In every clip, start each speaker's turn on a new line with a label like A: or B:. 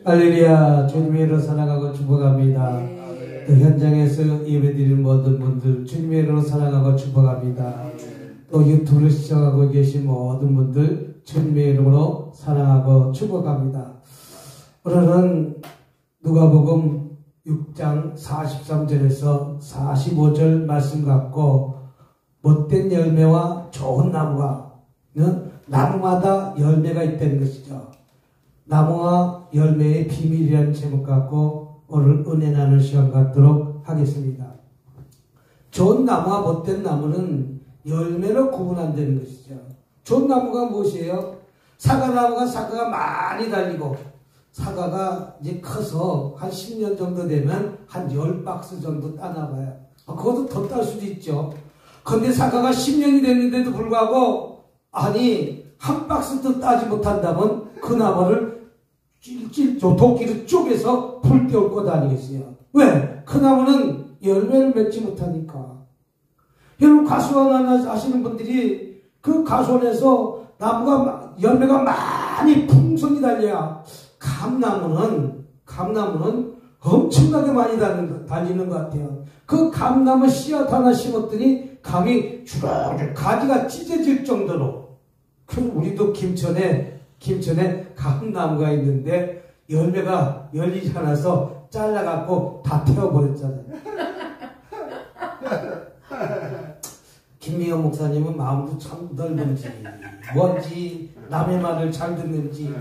A: 할렐루야. 주님의 이름으로 사랑하고 축복합니다. 또 현장에서 예배드리는 모든 분들 주님의 이름으로 사랑하고 축복합니다. 또 유튜브를 시청하고 계신 모든 분들 주님의 이름으로 사랑하고 축복합니다. 오늘은 누가복음 6장 43절에서 45절 말씀 갖고 못된 열매와 좋은 나무가 나무마다 열매가 있다는 것이죠. 나무와 열매의 비밀이라는 제목 갖고 오늘 은혜 나눌 시간 갖도록 하겠습니다. 좋은 나무와 못된 나무는 열매로 구분한다는 것이죠. 좋은 나무가 무엇이에요? 사과나무가 사과가 많이 달리고 사과가 이제 커서 한 10년 정도 되면 한 10박스 정도 따나봐요. 그것도 더 딸 수도 있죠. 근데 사과가 10년이 됐는데도 불구하고 아니 한 박스도 따지 못한다면 그 나무를 도끼로 쪼개서 불 때울 것 아니겠어요? 왜? 그 나무는 열매를 맺지 못하니까. 여러분 가수원 하시는 분들이 그 가수원에서 나무가 열매가 많이 풍성히 달려야 감나무는 엄청나게 많이 달리는 것 같아요. 그 감나무 씨앗 하나 심었더니 감이 주렁주렁 가지가 찢어질 정도로. 우리도 김천에 감나무가 있는데 열매가 열리지 않아서 잘라갖고 다 태워버렸잖아요. 김미영 목사님은 마음도 참 넓은지 뭔지 남의 말을 잘 듣는지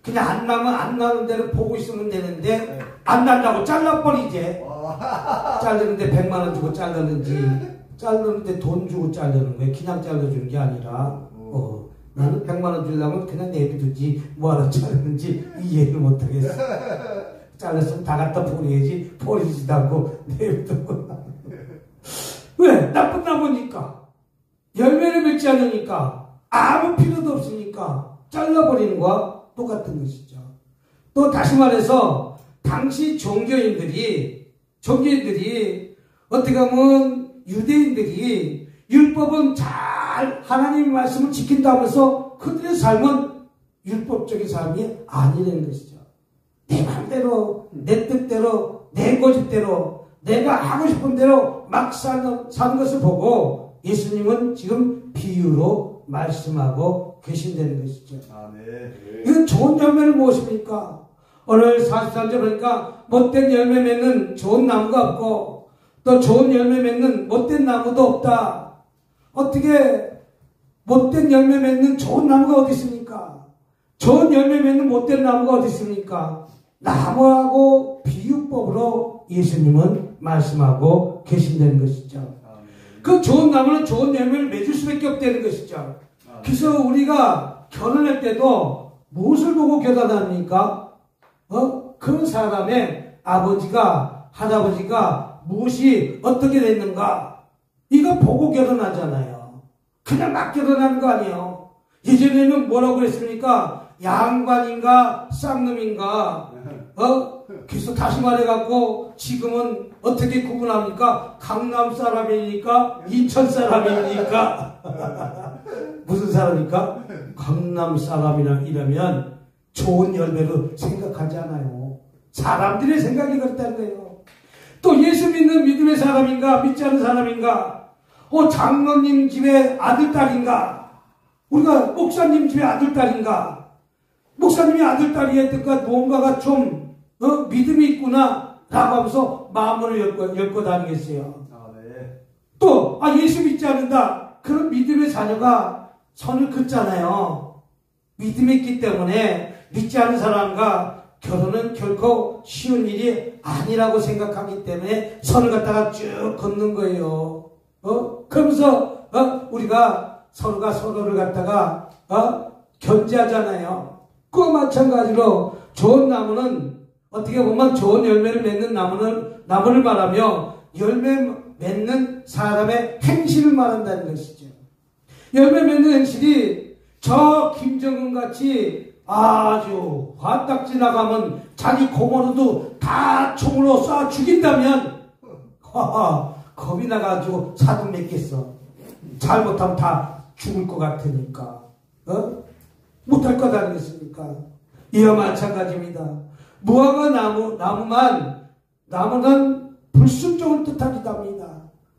A: 그냥 안 나면 안 나는 대로 보고 있으면 되는데 안 난다고 잘라버리지. 자르는데 100만 원 주고 자르는데 돈 주고 자르는 거예요. 그냥 잘라주는 게 아니라 나는 100만 원 주려면 그냥 내비두지 뭐하러 자르는지 이해를 못하겠어. 잘랐으면 다 갖다 버려야지. 버리지도 않고 내비두고. 왜? 나쁜 나무니까. 열매를 맺지 않으니까. 아무 필요도 없으니까 잘라버리는 거와 똑같은 것이죠. 또 다시 말해서 당시 종교인들이 어떻게 보면 유대인들이 율법은 잘 하나님의 말씀을 지킨다면서 그들의 삶은 율법적인 삶이 아니라는 것이죠. 내 마음대로 내 뜻대로 내 고집대로 내가 하고 싶은 대로 막 사는 것을 보고 예수님은 지금 비유로 말씀하고 계신다는 것이죠. 이건 좋은 열매는 무엇입니까? 오늘 43절 보니까 못된 열매 맺는 좋은 나무가 없고 또 좋은 열매 맺는 못된 나무도 없다. 어떻게 못된 열매 맺는 좋은 나무가 어디 있습니까? 좋은 열매 맺는 못된 나무가 어디 있습니까? 나무하고 비유법으로 예수님은 말씀하고 계신다는 것이죠. 그 좋은 나무는 좋은 열매를 맺을 수밖에 없다는 것이죠. 그래서 우리가 결혼할 때도 무엇을 보고 결혼합니까? 그 사람의 아버지가 할아버지가 무엇이 어떻게 됐는가 이거 보고 결혼하잖아요. 그냥 막 결혼하는 거 아니에요. 예전에는 뭐라고 그랬습니까? 양반인가 쌍놈인가 그래서 다시 말해갖고 지금은 어떻게 구분합니까? 강남 사람이니까 인천 사람이니까 무슨 사람입니까? 강남 사람이라면 좋은 열매로 생각하지 않아요. 사람들의 생각이 그렇다는 거예요. 또 예수 믿는 믿음의 사람인가 믿지 않는 사람인가 장로님 집의 아들 딸인가 우리가 목사님 집의 아들 딸인가 목사님의 아들 딸이 했던가 뭔가가 좀 믿음이 있구나 라고 하면서 마음을 열고 다니겠어요. 또 예수 믿지 않는다 그런 믿음의 자녀가 선을 긋잖아요. 믿음이 있기 때문에 믿지 않는 사람과 결혼은 결코 쉬운 일이 아니라고 생각하기 때문에 선을 갖다가 쭉 긋는 거예요. 그러면서 우리가 서로가 서로를 갖다가 견제하잖아요. 그와 마찬가지로 좋은 나무는 어떻게 보면 좋은 열매를 맺는 나무를 말하며 열매 맺는 사람의 행실을 말한다는 것이죠. 열매 맺는 행실이 저 김정은 같이 아주 화딱 지나가면 자기 고모로도 다 총으로 쏴 죽인다면 겁이 나가지고 사돈 맺겠어. 잘못하면 다 죽을 것 같으니까 못할 것 아니겠습니까? 이와 마찬가지입니다. 무화과 나무는 불순종을 뜻하기도 합니다.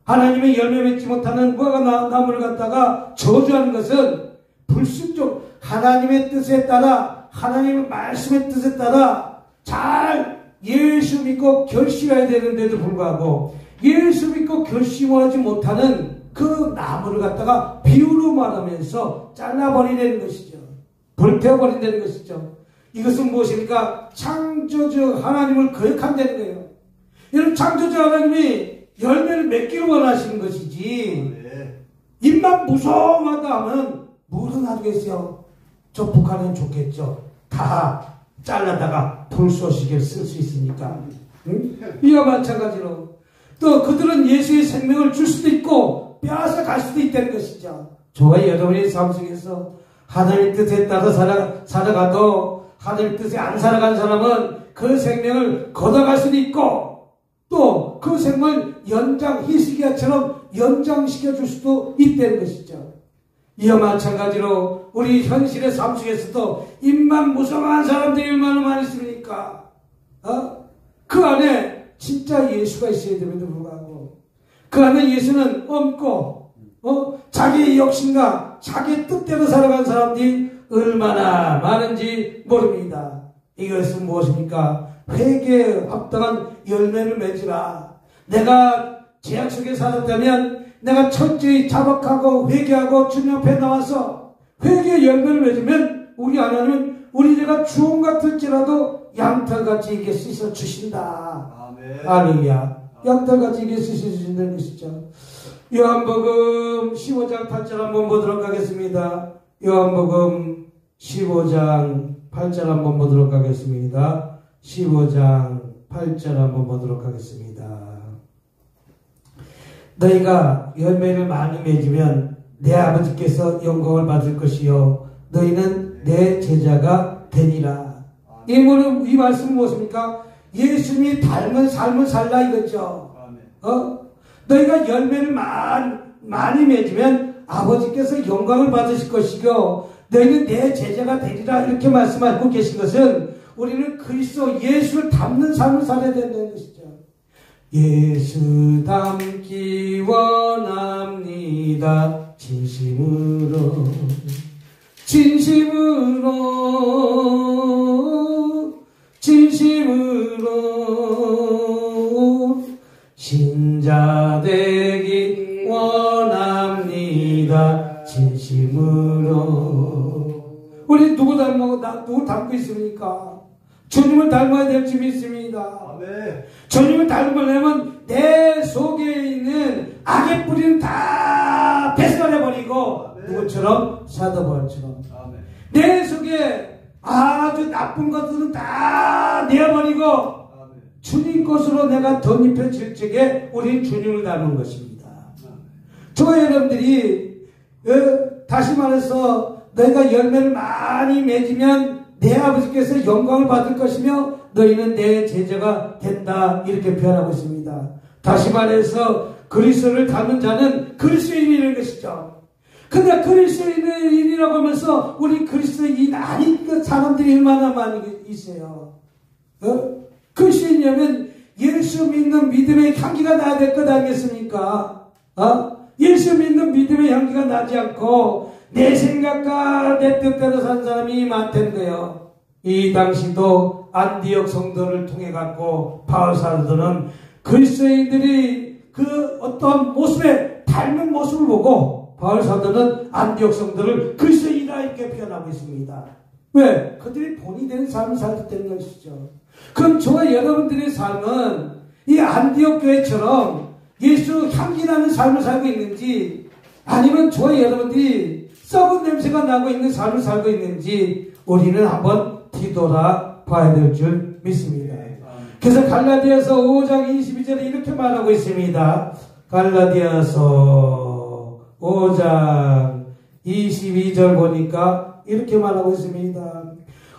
A: 하나님의 열매 맺지 못하는 무화과 나무를 갖다가 저주하는 것은 불순종, 하나님의 뜻에 따라, 하나님의 말씀의 뜻에 따라 잘 예수 믿고 결심해야 되는데도 불구하고 예수 믿고 결심을 하지 못하는 그 나무를 갖다가 비유로 말하면서 잘라버리는 것이죠. 불태워버린다는 것이죠. 이것은 무엇입니까? 창조주 하나님을 거역한다는 거예요. 여러분, 창조주 하나님이 열매를 맺기를 원하시는 것이지, 입만 무성하다 하면 무엇을 놔두겠어요? 저 북한은 좋겠죠. 다 잘라다가 불쏘시개를 쓸 수 있으니까. 응? 이와 마찬가지로 또 그들은 예수의 생명을 줄 수도 있고 빼앗아 갈 수도 있다는 것이죠. 저와 여러분의 삶 속에서 하나님의 뜻에 따라 살아가도 하나님의 뜻에 안 살아간 사람은 그 생명을 걷어갈 수도 있고 또 그 생명을 히스기야처럼 연장시켜 줄 수도 있다는 것이죠. 이와 마찬가지로 우리 현실의 삶 속에서도 입만 무성한 사람들이 얼마나 많이 있습니까? 그 안에 진짜 예수가 있어야 됨에도 불구하고 그 안에 예수는 없고 자기의 욕심과 자기의 뜻대로 살아간 사람들이 얼마나 많은지 모릅니다. 이것은 무엇입니까? 회개에 합당한 열매를 맺으라. 내가 죄악 속에 살았다면 내가 철저히 자박하고 회개하고 주님 앞에 나와서 회개의 열매를 맺으면 우리 하나님은 우리 죄가 주홍 같을지라도 양털같이 이게 씻어 주신다. 할렐루야. 양털같이 이게 씻어 주신다는 것이죠. 요한복음 15장 8절 한번 보도록 하겠습니다. 요한복음 15장 8절 한번 보도록 하겠습니다. 15장 8절 한번 보도록 하겠습니다. 너희가 열매를 많이 맺으면 내 아버지께서 영광을 받을 것이요 너희는 내 제자가 되리라. 이 말씀은 무엇입니까? 예수님이 닮은 삶을 살라 이거죠. 너희가 열매를 많이 맺으면 아버지께서 영광을 받으실 것이고 너희는 내 제자가 되리라 이렇게 말씀하고 계신 것은 우리는 그리스도 예수를 닮는 삶을 살아야 된다는 것이죠. 예수 닮기 원합니다. 진심으로 신자 되기 원합니다. 진심으로. 우리 누구 닮고 있습니까? 주님을 닮아야 될 줄이 있습니다. 주님을 닮으려면 내 속에 있는 악의 뿌리는 다 배설해버리고 누구처럼? 사도 바울처럼 내 속에 아주 나쁜 것들은 다 내어버리고 주님 것으로 내가 덧입혀질 적에 우리는 주님을 닮은 것입니다. 저와 여러분들이 다시 말해서 너희가 열매를 많이 맺으면 내 아버지께서 영광을 받을 것이며 너희는 내 제자가 된다 이렇게 표현하고 있습니다. 다시 말해서 그리스도를 닮은 자는 그리스도인이라는 것이죠. 근데 그리스도인이라고 하면서 우리 그리스도인 아닌 사람들이 얼마나 많이 있어요. 그리스도인이라면 예수 믿는 믿음의 향기가 나야 될 것 아니겠습니까? 예수 믿는 믿음의 향기가 나지 않고 내 생각과 내 뜻대로 산 사람이 많다는 거예요. 이 당시도 안디옥 성도를 통해 갖고 바울 사도는 그리스도인들이 그 어떤 모습에 닮은 모습을 보고 바울 사도는 안디옥 성도를 그리스도인이라 이렇게 표현하고 있습니다. 왜? 그들이 본이 되는 삶을 살기 때문인 것이죠. 그럼 저와 여러분들의 삶은 이 안디옥 교회처럼 예수 향기 나는 삶을 살고 있는지 아니면 저와 여러분들이 썩은 냄새가 나고 있는 삶을 살고 있는지 우리는 한번 뒤돌아 봐야 될 줄 믿습니다. 그래서 갈라디아서 5장 22절에 이렇게 말하고 있습니다. 갈라디아서 5장 22절 보니까 이렇게 말하고 있습니다.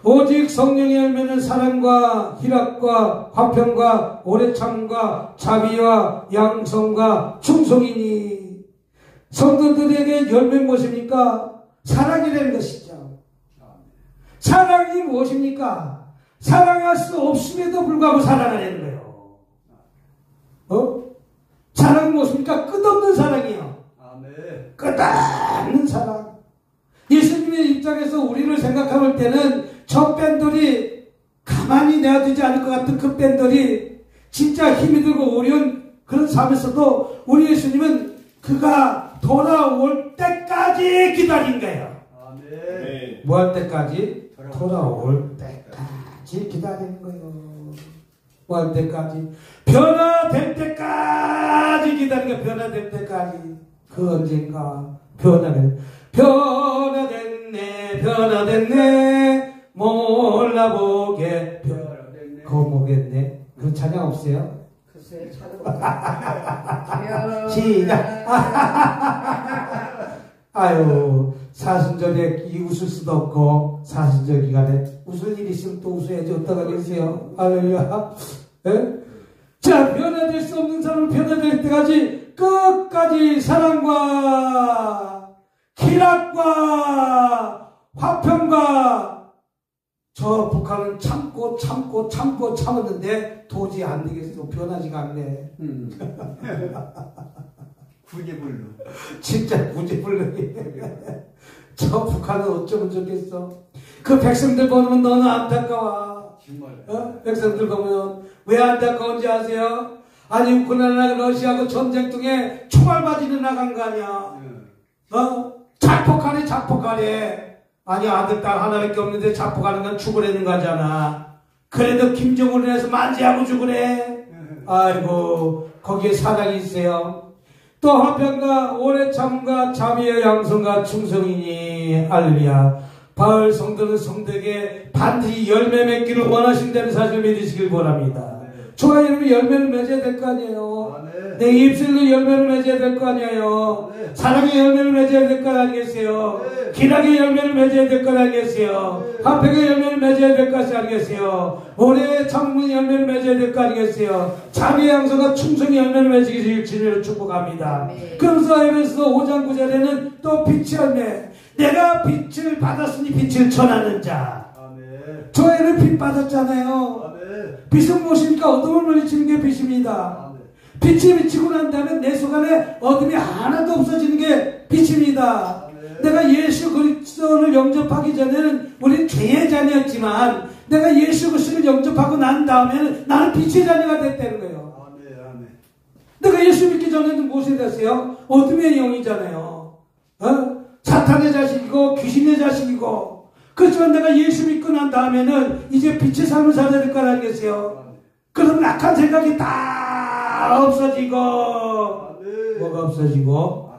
A: 오직 성령의 열매는 사랑과 희락과 화평과 오래참과 자비와 양성과 충성이니. 성도들에게 열매는 무엇입니까? 사랑이라는 것이죠. 사랑이 무엇입니까? 사랑할 수 없음에도 불구하고 사랑하는 거예요. 사랑은 무엇입니까? 끝없는 사랑이요.
B: 아멘.
A: 끝없는 사랑. 예수님의 입장에서 우리를 생각할 때는 저 뺀돌이 가만히 내어두지 않을 것 같은 그 뺀돌이 진짜 힘이 들고 어려운 그런 삶에서도 우리 예수님은 그가 돌아올 때까지 기다린 거예요.
B: 아멘.
A: 뭐 할 때까지? 돌아올 때까지 기다리는 거예요. 뭐 할 때까지? 변화될 때까지 기다리는 거예요. 변화될 때까지. 그 언젠가 변화됐네 몰라보게 거모겠네. 그런 찬양 없어요?
C: 글쎄 찾아볼까.
A: 시작. 아유, 사순절에 웃을 수도 없고 사순절 기간에 웃을 일이 있으면 또 웃어야지. 어떡하겠어요? 할렐루야. 자, 변화될 수 없는 사람을 변화될 때까지 끝까지 사랑과 기락과 화평과 저 북한은 참았는데 도저히 안 되겠어. 변하지가 않네.
B: 구제불능.
A: 진짜 구제불능이. 저 북한은 어쩌면 좋겠어. 그 백성들 보면 너는 안타까워.
B: 정말.
A: 백성들 보면 왜 안타까운지 아세요? 아니 우크라이나 러시아하고 전쟁 중에 총알 맞이는 나간 거 아니야. 작폭하네. 아니 아들 딸 하나밖에 없는데 작폭하는 건 죽으려는 거잖아. 그래도 김정은을 해서 만지하고 죽으래. 아이고 거기에 사랑이 있어요. 또 화평과 오래 참과 자비의 양성과 충성이니 할렐루야. 바울 성도는 성도에게 반드시 열매 맺기를 원하신다는 사실을 믿으시길 바랍니다. 저와 여러분이 열매를 맺어야 될 거 아니에요. 내 입술로 열매를 맺어야 될 거 아니에요. 사랑의 열매를 맺어야 될 거 아니겠어요. 기락의 열매를 맺어야 될 거 아니겠어요. 화평의 열매를 맺어야 될 것 아니겠어요. 오래 참는 열매를 맺어야 될 거 아니겠어요. 자비의 양성과 충성의 열매를 맺으시길 주님으로 축복합니다. 그러면서 에베소 5장 9절에는 또 빛의 열매. 내가 빛을 받았으니 빛을 전하는 자. 저희는 빛 받았잖아요. 빛은 무엇입니까? 어둠을 물리치는 게 빛입니다. 빛이 비치고 난 다음에 내 속 안에 어둠이 하나도 없어지는 게 빛입니다. 내가 예수 그리스도를 영접하기 전에는 우리는 죄의 자녀였지만 내가 예수 그리스도를 영접하고 난 다음에는 나는 빛의 자녀가 됐다는 거예요. 내가 예수 믿기 전에는 무엇이 됐어요? 어둠의 영이잖아요. 사탄의 자식이고 귀신의 자식이고. 그렇지만 내가 예수 믿고 난 다음에는 이제 빛의 삶을 살아야 될 거 아니겠어요? 그럼 악한 생각이 다 없어지고 뭐가 없어지고?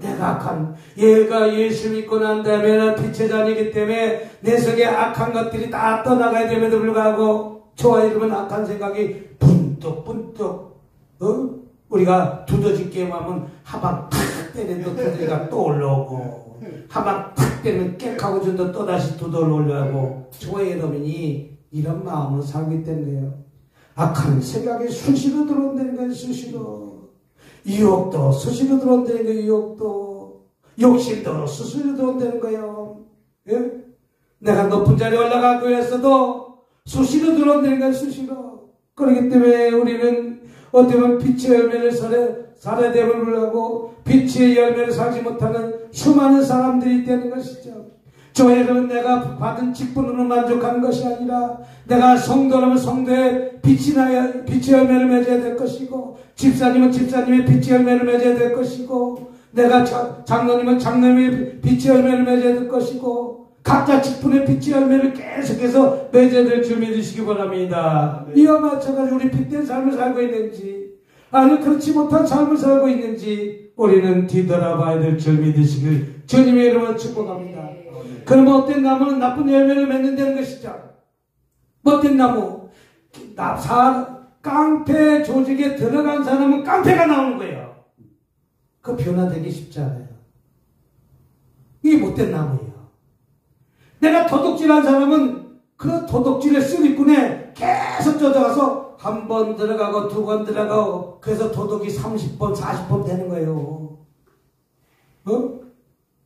A: 내가 악한 얘가 예수 믿고 난 다음에는 빛의 자녀이기 때문에 내 속에 악한 것들이 다 떠나가야 됨에도 불구하고 저와 여러분 악한 생각이 분떡 우리가 두더지 게임하면 하방 탁 때리는 두더지가 또 올라오고 하방 탁 때리면 깨끗하고 준다 또다시 두더를 올라오고 저와 여러분이 이런 마음으로 살고 있다는 거예요. 악한 생각이 수시로 들어온다는 거예요. 수시로. 유혹도 수시로 들어온다는 거예요. 유혹도. 욕심도 수시로 들어온다는 거예요. 예? 내가 높은 자리에 올라가고 했어도 수시로 들어온다는 거예요. 수시로. 그렇기 때문에 우리는 어떻게 보면 빛의 열매를 살아야 됨을 하고 빛의 열매를 살지 못하는 수많은 사람들이 있다는 것이죠. 저 여러분 내가 받은 직분으로 만족하는 것이 아니라 내가 성도라면 성도의 빛이 나야 빛의 열매를 맺어야 될 것이고 집사님은 집사님의 빛의 열매를 맺어야 될 것이고 내가 장로님은 장로님의 빛의 열매를 맺어야 될 것이고 각자 직분의 빛의 열매를 계속해서 맺어야 될 줄 믿으시기 바랍니다. 이와 마찬가지로 우리 빛된 삶을 살고 있는지 아니 그렇지 못한 삶을 살고 있는지 우리는 뒤돌아봐야 될 줄 믿으시길 주님의 이름으로 축복합니다. 그러면 어떤 나무는 나쁜 열매를 맺는다는 것이죠. 어떤 나무? 깡패 조직에 들어간 사람은 깡패가 나오는 거예요. 그 변화되기 쉽지 않아요. 이게 못된 나무예요. 내가 도둑질한 사람은 그 도둑질의 쓰리꾼에 계속 쫓아가서 한 번 들어가고 두 번 들어가고 그래서 도둑이 30번 40번 되는 거예요.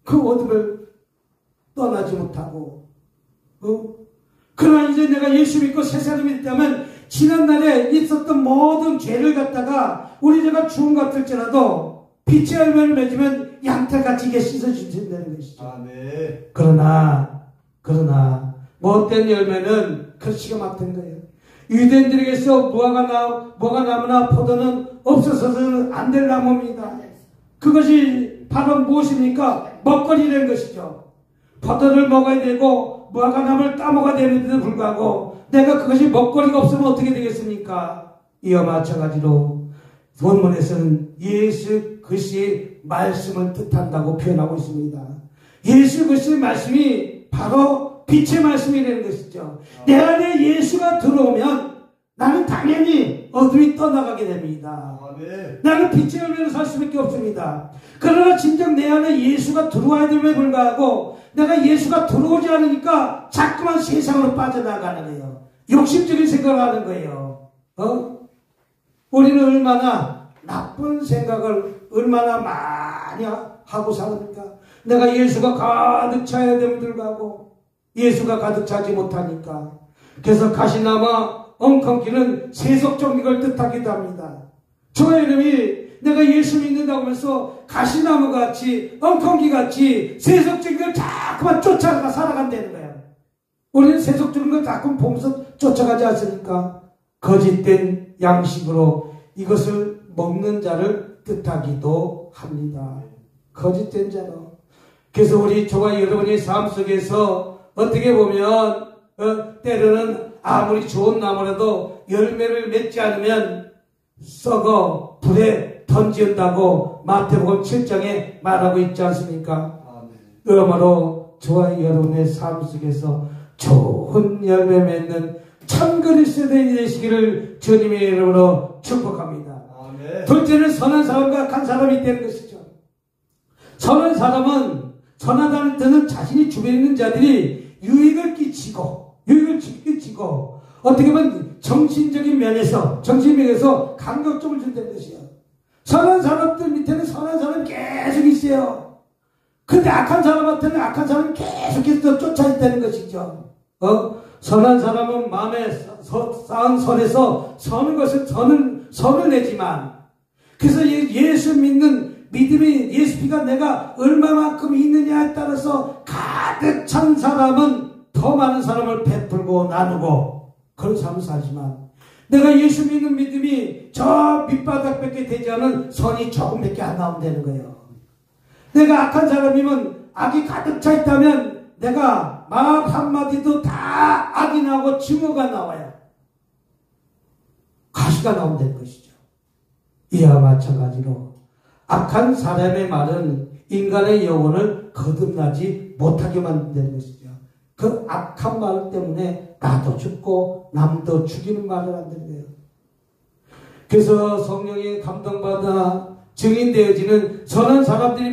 A: 그 어둠을 떠나지 못하고 그러나 이제 내가 예수 믿고 새 사람이 됐다면 지난날에 있었던 모든 죄를 갖다가 우리 제가 죽은 것 같을지라도 빛의 열매를 맺으면 양털같이 이게 씻어주신다는 것이죠.
B: 아, 네.
A: 그러나 못된 열매는 그렇지가 막된 거예요. 유대인들에게서 뭐가 나무나 포도는 없어서는 안 될 나무입니다. 그것이 바로 무엇입니까? 먹거리라는 것이죠. 포도를 먹어야 되고 무화과나무를 따먹어야 되는데도 불구하고 내가 그것이 먹거리가 없으면 어떻게 되겠습니까? 이와 마찬가지로 본문에서는 예수 그리스도의 말씀을 뜻한다고 표현하고 있습니다. 예수 그리스도의 말씀이 바로 빛의 말씀이라는 것이죠. 내 안에 예수가 들어오면 나는 당연히 어둠이 떠나가게 됩니다.
B: 아, 네.
A: 나는 빛의 열매로 살 수밖에 없습니다. 그러나 진정 내 안에 예수가 들어와야 됨에 불구하고 내가 예수가 들어오지 않으니까 자꾸만 세상으로 빠져나가는 거예요. 욕심적인 생각을 하는 거예요. 우리는 얼마나 나쁜 생각을 얼마나 많이 하고 사니까 내가 예수가 가득 차야 됨을 불구하고 예수가 가득 차지 못하니까 그래서 가시나마 엉겅퀴는 세속적인 걸 뜻하기도 합니다. 저의 이름이 내가 예수 믿는다고 하면서 가시나무같이 엉겅퀴같이 세속적인 걸 자꾸만 쫓아가 살아간다는 거예요. 우리는 세속적인 걸 자꾸 보면서 쫓아가지 않습니까? 거짓된 양식으로 이것을 먹는 자를 뜻하기도 합니다. 거짓된 자로. 그래서 저와 여러분의 삶 속에서 어떻게 보면 때로는 아무리 좋은 나무라도 열매를 맺지 않으면 썩어 불에 던진다고 마태복음 7장에 말하고 있지 않습니까? 그러므로 저와 여러분의 삶 속에서 좋은 열매 맺는 참 그리스도인이 되시기를 주님의 이름으로 축복합니다. 둘째는 선한 사람과 악한 사람이 되는 것이죠. 선한 사람은 선하다는 뜻은 자신이 주변에 있는 자들이 유익을 끼치고 어떻게 보면 정신적인 면에서 감격점을 준다는 것이요. 선한 사람들 밑에는 선한 사람이 계속 있어요. 근데 악한 사람한테는 악한 사람이 계속해서 쫓아있다는 것이죠. 선한 사람은 마음에 쌓은 선에서 서는 것을 선을 내지만 그래서 예수 믿는 믿음이 예수 피가 내가 얼마만큼 있느냐에 따라서 가득 찬 사람은 더 많은 사람을 베풀고 나누고 그런 삶을 살지만 내가 예수 믿는 믿음이 저 밑바닥밖에 되지 않은 선이 조금밖에 안 나온다는 거예요. 내가 악한 사람이면 악이 가득 차 있다면 내가 말 한마디도 다 악이 나오고 증오가 나와요. 가시가 나온다는 것이죠. 이와 마찬가지로 악한 사람의 말은 인간의 영혼을 거듭나지 못하게 만든다는 것이죠. 그 악한 말 때문에 나도 죽고 남도 죽이는 말을 한다는 거예요. 그래서 성령의 감동받아 증인되어지는 선한 사람들이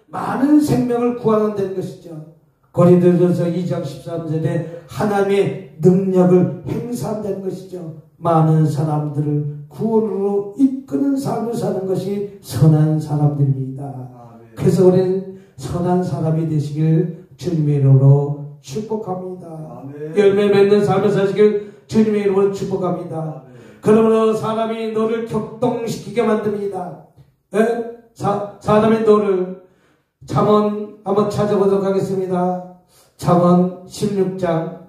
A: 많은 생명을 구원한다는 것이죠. 고린도전서 2장 13절에 하나님의 능력을 행사한다는 것이죠. 많은 사람들을 구원으로 이끄는 삶을 사는 것이 선한 사람들입니다. 그래서 우리는 선한 사람이 되시길 주님의 이름으로 축복합니다. 열매 맺는 삶을 사시길 주님의 이름으로 축복합니다. 그러므로 사람이 너를 격동시키게 만듭니다. 사람이 너를 잠언 한번 찾아보도록 하겠습니다. 잠언 16장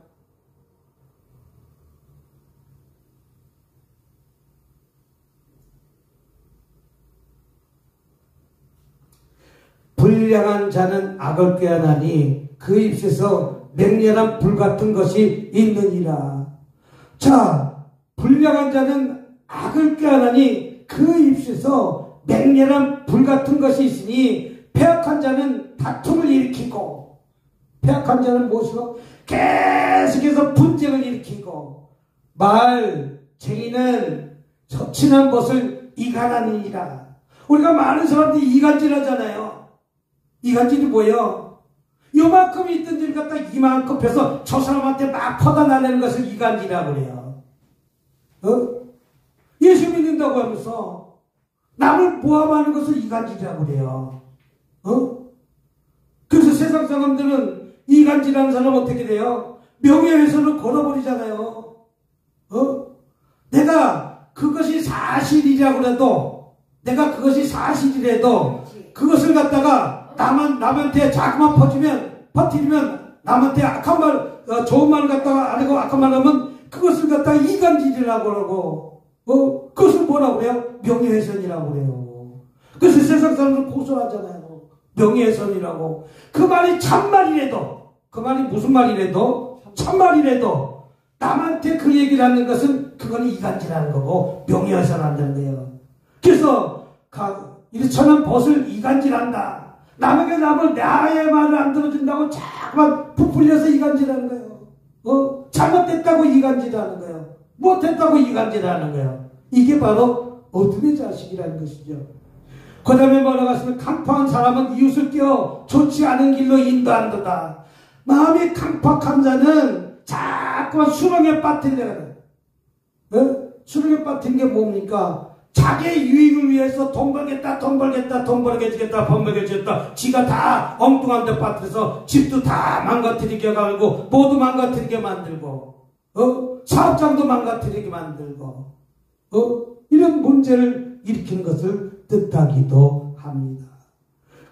A: 불량한 자는 악을 꾀하나니 그 입에서 맹렬한 불 같은 것이 있느니라. 자, 불량한 자는 악을 꾀하나니 그 입에서 맹렬한 불 같은 것이 있으니 패악한 자는 다툼을 일으키고 패악한 자는 무엇이고 계속해서 분쟁을 일으키고 말쟁이는 서친한 것을 이간하느니라. 우리가 많은 사람들이 이간질하잖아요. 이간질이 뭐예요? 요만큼 있던 일 갖다 이만큼 펴서 저 사람한테 막 퍼다나내는 것을 이간질이라고 그래요. 예수 믿는다고 하면서 남을 모함하는 것을 이간질이라고 그래요. 그래서 세상 사람들은 이간질하는 사람은 어떻게 돼요? 명예훼손을 걸어버리잖아요. 내가 그것이 사실이라고 해도, 내가 그것이 사실이라도 그것을 갖다가 남한테 자꾸만 퍼뜨리면 남한테 악한 말, 좋은 말을 갖다가 안 하고 악한 말 하면 그것을 갖다가 이간질이라고 하고, 그것을 뭐라고 그래요? 명예훼손이라고 그래요. 그래서 세상 사람들 고소하잖아요. 명예훼손이라고. 그 말이 참말이라도, 그 말이 무슨 말이라도, 참말이라도, 남한테 그 얘기를 하는 것은 그건 이간질하는 거고, 명예훼손 한다는 거예요. 그래서, 이 천한 벗을 이간질한다. 남에게 나의 말을 안 들어준다고 자꾸만 부풀려서 이간질하는 거예요. 잘못됐다고 이간질하는 거예요. 못했다고 이간질하는 거예요. 이게 바로 어둠의 자식이라는 것이죠. 그 다음에 뭐라고 하시면 강팍한 사람은 이웃을 껴 좋지 않은 길로 인도한도다. 마음이 강팍한 자는 자꾸만 수렁에 빠뜨리려는 거예요. 수렁에 빠뜨린 게 뭡니까? 자기의 유익을 위해서 돈 벌겠다, 돈 벌겠다, 돈 벌겠다, 돈 벌겠다. 지가 다 엉뚱한 데 빠뜨려서 집도 다 망가뜨리게 하고, 모두 망가뜨리게 만들고, 사업장도 망가뜨리게 만들고, 이런 문제를 일으키는 것을 뜻하기도 합니다.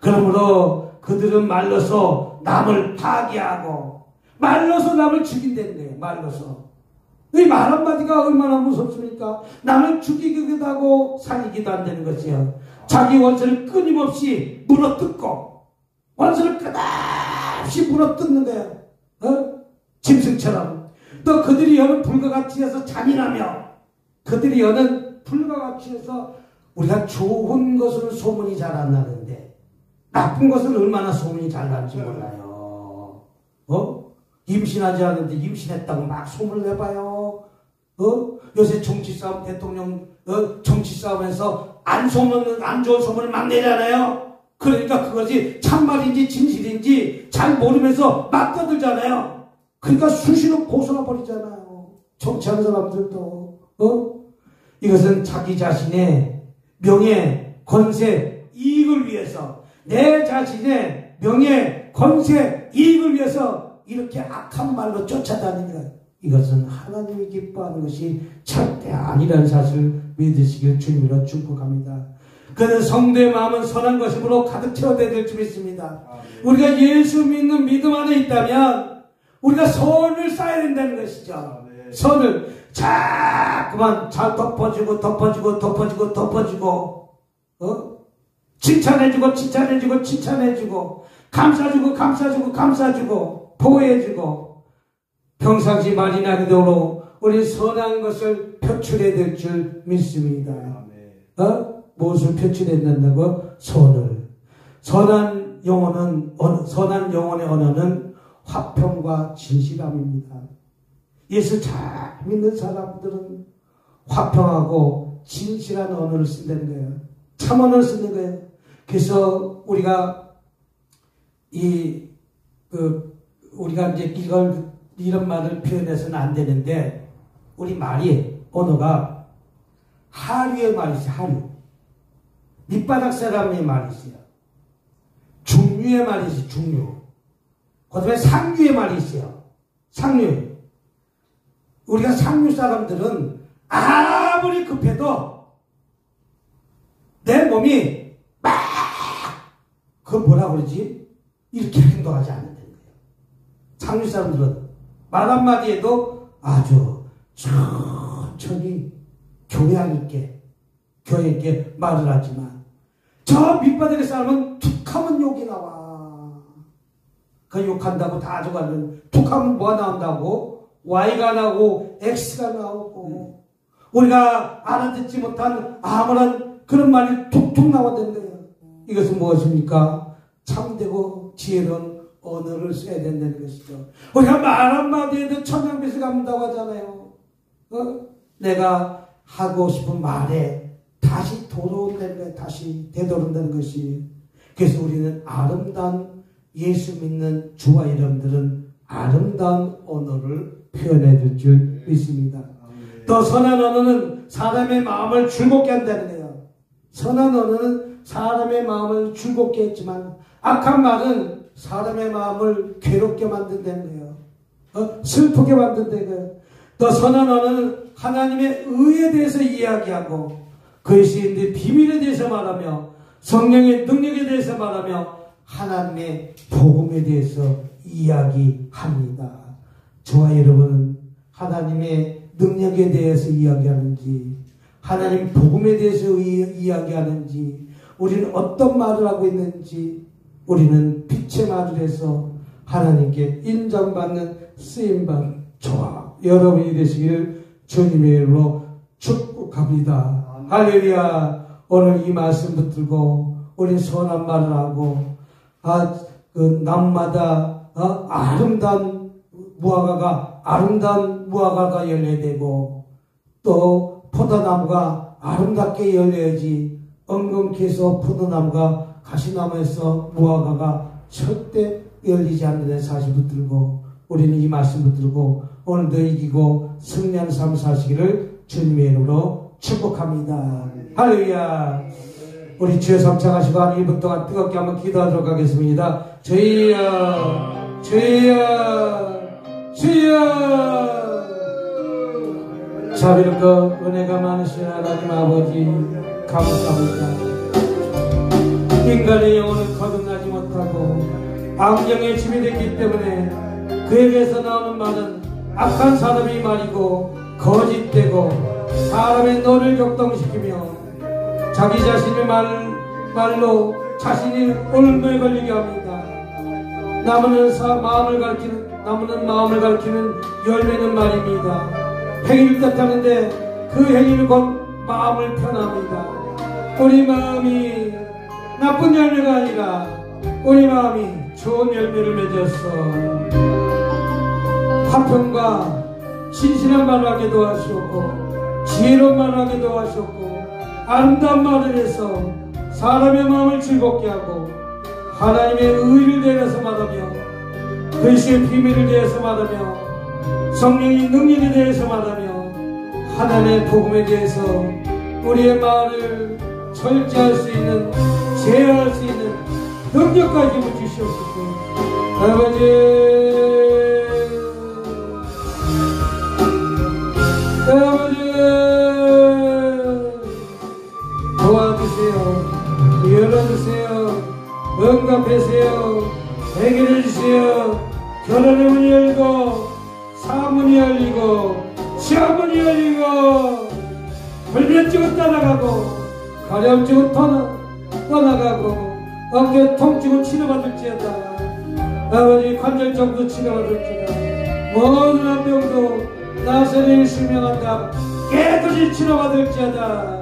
A: 그러므로 그들은 말로서 남을 파괴하고, 말로서 남을 죽인다는 거예요, 말로서. 이 말 한마디가 얼마나 무섭습니까? 남을 죽이기도 하고 살리기도 한다는 것이요. 자기 원수를 끊임없이 물어뜯고, 원수를 끝없이 물어뜯는 거예요. 짐승처럼. 또 그들이 여는 불과 같이 해서 잔인하며, 그들이 여는 불과 같이 해서 우리가 좋은 것으로 소문이 잘 안 나는데, 나쁜 것은 얼마나 소문이 잘 나는지 몰라요. 임신하지 않는데 임신했다고 막 소문을 내봐요. 요새 정치 싸움, 대통령, 정치 싸움에서 안 좋은 소문을 막 내잖아요. 그러니까 그것이 참말인지 진실인지 잘 모르면서 막 떠들잖아요. 그러니까 수시로 고소나 버리잖아요. 정치하는 사람들도. 이것은 자기 자신의 명예, 권세, 이익을 위해서, 내 자신의 명예, 권세, 이익을 위해서 이렇게 악한 말로 쫓아다니는, 이것은 하나님이 기뻐하는 것이 절대 아니라는 사실을 믿으시길 주님으로 축복합니다. 그는 성도의 마음은 선한 것이므로 가득 채워야 될 줄 믿습니다. 우리가 예수 믿는 믿음 안에 있다면 우리가 선을 쌓아야 된다는 것이죠. 선을 자꾸만 잘 덮어주고 칭찬해주고 감싸주고 보호해주고, 평상시 말이 나게 되도록 우리 선한 것을 표출해야 될 줄 믿습니다. 무엇을 표출해야 된다고? 선을. 선한 영혼의 언어는 화평과 진실함입니다. 예수 잘 믿는 사람들은 화평하고 진실한 언어를 쓴다는 거예요. 참 언어를 쓰는 거예요. 그래서 우리가 우리가 이제 이런 말을 표현해서는 안 되는데, 우리 말이, 언어가 하류의 말이 있어요, 하류. 밑바닥 사람의 말이 있어요. 중류의 말이 있어요, 중류. 그 다음에 상류의 말이 있어요. 상류. 우리가 상류 사람들은 아무리 급해도 내 몸이 막, 그걸 뭐라 그러지? 이렇게 행동하지 않는다는 거예요. 상류 사람들은 말 한마디에도 아주 천천히 교양 있게 말을 하지만, 저 밑바닥의 사람은 툭하면 욕이 나와. 그 욕한다고 다 죽어가는, 툭하면 뭐가 나온다고? Y가 나오고 X가 나오고, 우리가 알아듣지 못한 아무런 그런 말이 툭툭 나와야 된대요. 이것은 무엇입니까? 참되고 지혜로운 언어를 써야 된다는 것이죠. 우리가 말 한마디에도 천냥빚을 갚는다고 하잖아요. 내가 하고 싶은 말에 다시 돌아온다는 거예요. 다시 되돌아온다는 것이. 그래서 우리는 아름다운, 예수 믿는 주와 여러분들은 아름다운 언어를 표현해 줄 믿습니다. 또 선한 언어는 사람의 마음을 즐겁게 한다는 거예요. 선한 언어는 사람의 마음을 즐겁게 했지만, 악한 말은 사람의 마음을 괴롭게 만든다는 거예요. 슬프게 만든다. 또 선한 언어는 하나님의 의에 대해서 이야기하고 그것이 이제 비밀에 대해서 말하며 성령의 능력에 대해서 말하며 하나님의 복음에 대해서 이야기합니다. 저와 여러분은 하나님의 능력에 대해서 이야기하는지 하나님 복음에 대해서 이야기하는지 우리는 어떤 말을 하고 있는지 우리는 빛의 말을 해서 하나님께 인정받는 쓰임받는 저와 여러분이 되시기를 주님의 이름으로 축복합니다. 할렐루야. 오늘 이 말씀 붙들고 우리 선한 말을 하고 그 남마다 아름다운 무화과가 열려야 되고 또 포도나무가 아름답게 열려야지 엉겅퀴 해서 포도나무가 가시나무에서 무화과가 절대 열리지 않는 사실 붙들고 우리는 이 말씀 붙들고 오늘도 이기고 승리하는 삶 사시기를 주님의 이름으로 축복합니다. 할렐루야. 우리 주여 삼창하시고 한 1분 동안 뜨겁게 한번 기도하도록 하겠습니다. 주여 주여 주여. 자비롭고 은혜가 많으신 하나님 아버지 감사합니다. 인간의 영혼을 거듭나지 못하고 악령의 집이 됐기 때문에 그에게서 나오는 말은 악한 사람의 말이고 거짓되고 사람의 노를 격동시키며 자기 자신의 말로 자신이 올무에 걸리게 합니다. 나무는 마음을 가리키는 열매는 말입니다. 행위를 뜻하는데 그 행위는 곧 마음을 표합니다. 우리 마음이 나쁜 열매가 아니라 우리 마음이 좋은 열매를 맺어서 화평과 진실한 말을 하게 도와주셨고 지혜로운 말을 하게 도와주셨고 아름다운 말을 해서 사람의 마음을 즐겁게 하고 하나님의 의를 내려서 말하며 그리스도의 비밀을 대해서 말하며 성령의 능력에 대해서 말하며 하나님의 복음에 대해서 우리의 말을 절제할 수 있는 제어할 수 있는 능력까지 힘을 주시옵소서. 아버지 도와주세요. 열어주세요. 응답하세요. 해결해주세요. 결혼의 문이 열고 사문이 열리고 시험문이 열리고 불면증은 떠나가고 가려움증은 떠나가고 어깨 통증은 치료받을지어다. 아버지 관절증도 치료받을지어다. 모든 암병도 나사를 실명한다. 깨끗이 치료받을지어다.